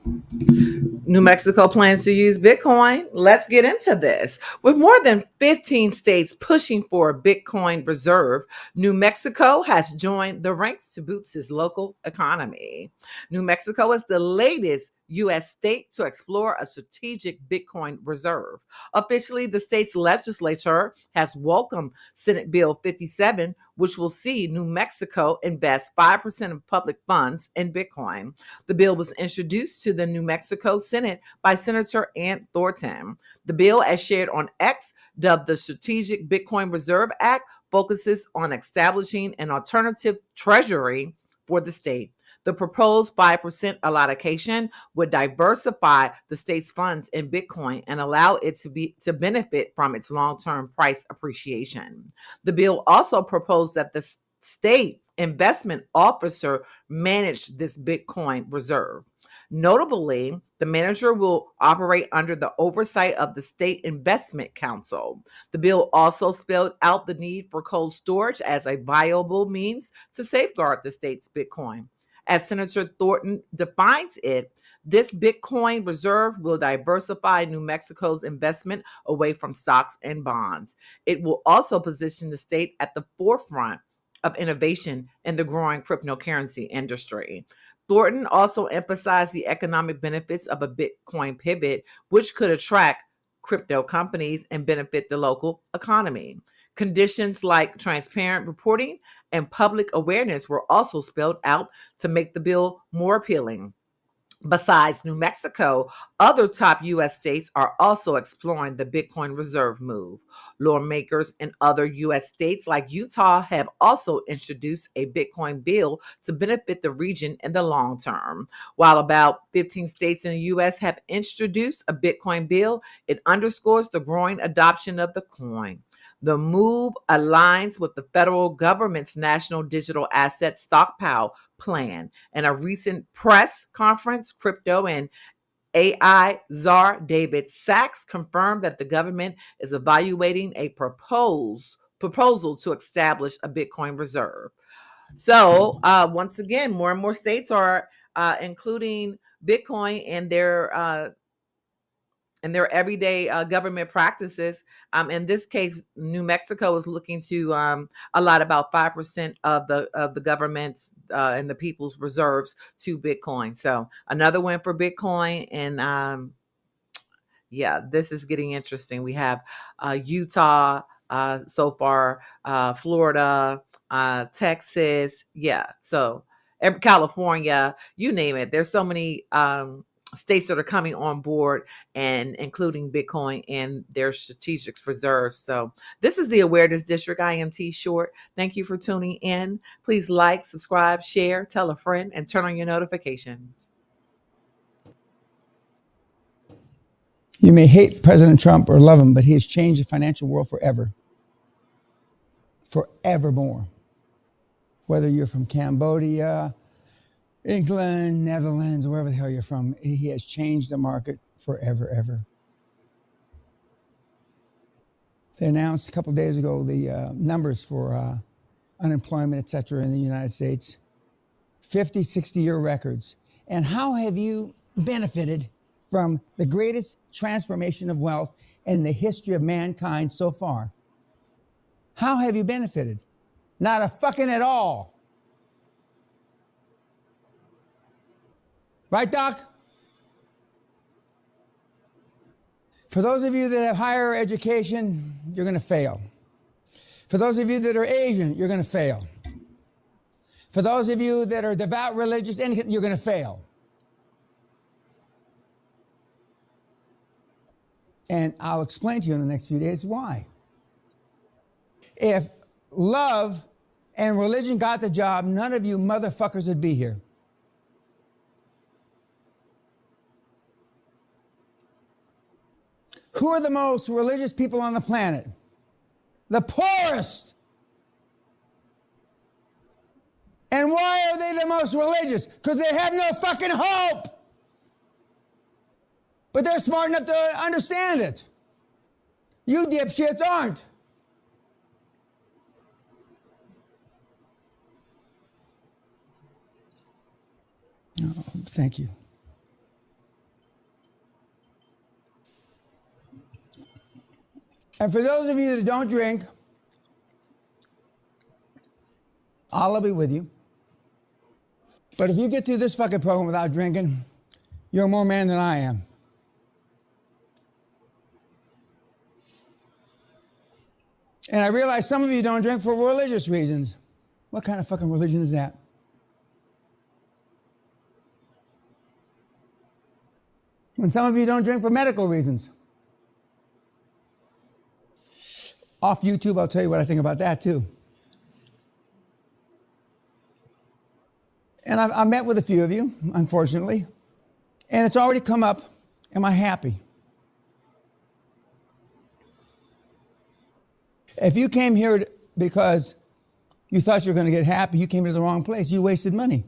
New Mexico plans to use Bitcoin. Let's get into this. With more than 15 states pushing for a Bitcoin reserve, New Mexico has joined the ranks to boost its local economy. New Mexico is the latest U.S. state to explore a strategic Bitcoin reserve. Officially, the state's legislature has welcomed Senate Bill 57, which will see New Mexico invest 5% of public funds in Bitcoin. The bill was introduced to the New Mexico Senate by Senator Ant Thornton. The bill, as shared on X, dubbed the Strategic Bitcoin Reserve Act, focuses on establishing an alternative treasury for the state. The proposed 5% allocation would diversify the state's funds in Bitcoin and allow it to benefit from its long-term price appreciation. The bill also proposed that the state investment officer manage this Bitcoin reserve. Notably, the manager will operate under the oversight of the State Investment Council. The bill also spelled out the need for cold storage as a viable means to safeguard the state's Bitcoin. As Senator Thornton defines it, this Bitcoin reserve will diversify New Mexico's investment away from stocks and bonds. It will also position the state at the forefront of innovation in the growing cryptocurrency industry. Thornton also emphasized the economic benefits of a Bitcoin pivot, which could attract crypto companies and benefit the local economy. Conditions like transparent reporting and public awareness were also spelled out to make the bill more appealing. Besides New Mexico, other top U.S. states are also exploring the Bitcoin reserve move. Lawmakers in other U.S. states like Utah have also introduced a Bitcoin bill to benefit the region in the long term. While about 15 states in the U.S. have introduced a Bitcoin bill, it underscores the growing adoption of the coin. The move aligns with the federal government's National Digital Asset Stockpile plan. In a recent press conference, crypto and AI czar David Sachs confirmed that the government is evaluating a proposal to establish a Bitcoin reserve. So, once again, more and more states are including Bitcoin in their everyday government practices. In this case, New Mexico is looking to allot about 5% of the government's and the people's reserves to Bitcoin. So another win for Bitcoin, and yeah, this is getting interesting. We have Utah so far, Florida, Texas, yeah. So California, you name it. There's so many states that are coming on board and including Bitcoin in their strategic reserves. So this is the Awareness District. I am T Short. Thank you for tuning in. Please like, subscribe, share, tell a friend, and turn on your notifications. You may hate President Trump or love him, but he has changed the financial world forever. Forevermore. Whether you're from Cambodia, England, Netherlands, wherever the hell you're from, he has changed the market forever, ever. They announced a couple of days ago the numbers for unemployment, et cetera, in the United States. 50, 60-year records. And how have you benefited from the greatest transformation of wealth in the history of mankind so far? How have you benefited? Not a fucking at all. Right, Doc? For those of you that have higher education, you're going to fail. For those of you that are Asian, you're going to fail. For those of you that are devout religious, you're going to fail. And I'll explain to you in the next few days why. If love and religion got the job, none of you motherfuckers would be here. Who are the most religious people on the planet? The poorest. And why are they the most religious? Because they have no fucking hope. But they're smart enough to understand it. You dipshits aren't. Oh, thank you. And for those of you that don't drink, Allah be with you. But if you get through this fucking program without drinking, you're more man than I am. And I realize some of you don't drink for religious reasons. What kind of fucking religion is that? And some of you don't drink for medical reasons. Off YouTube, I'll tell you what I think about that too. And I've met with a few of you, unfortunately, and it's already come up. Am I happy? If you came here because you thought you were going to get happy, you came to the wrong place. You wasted money.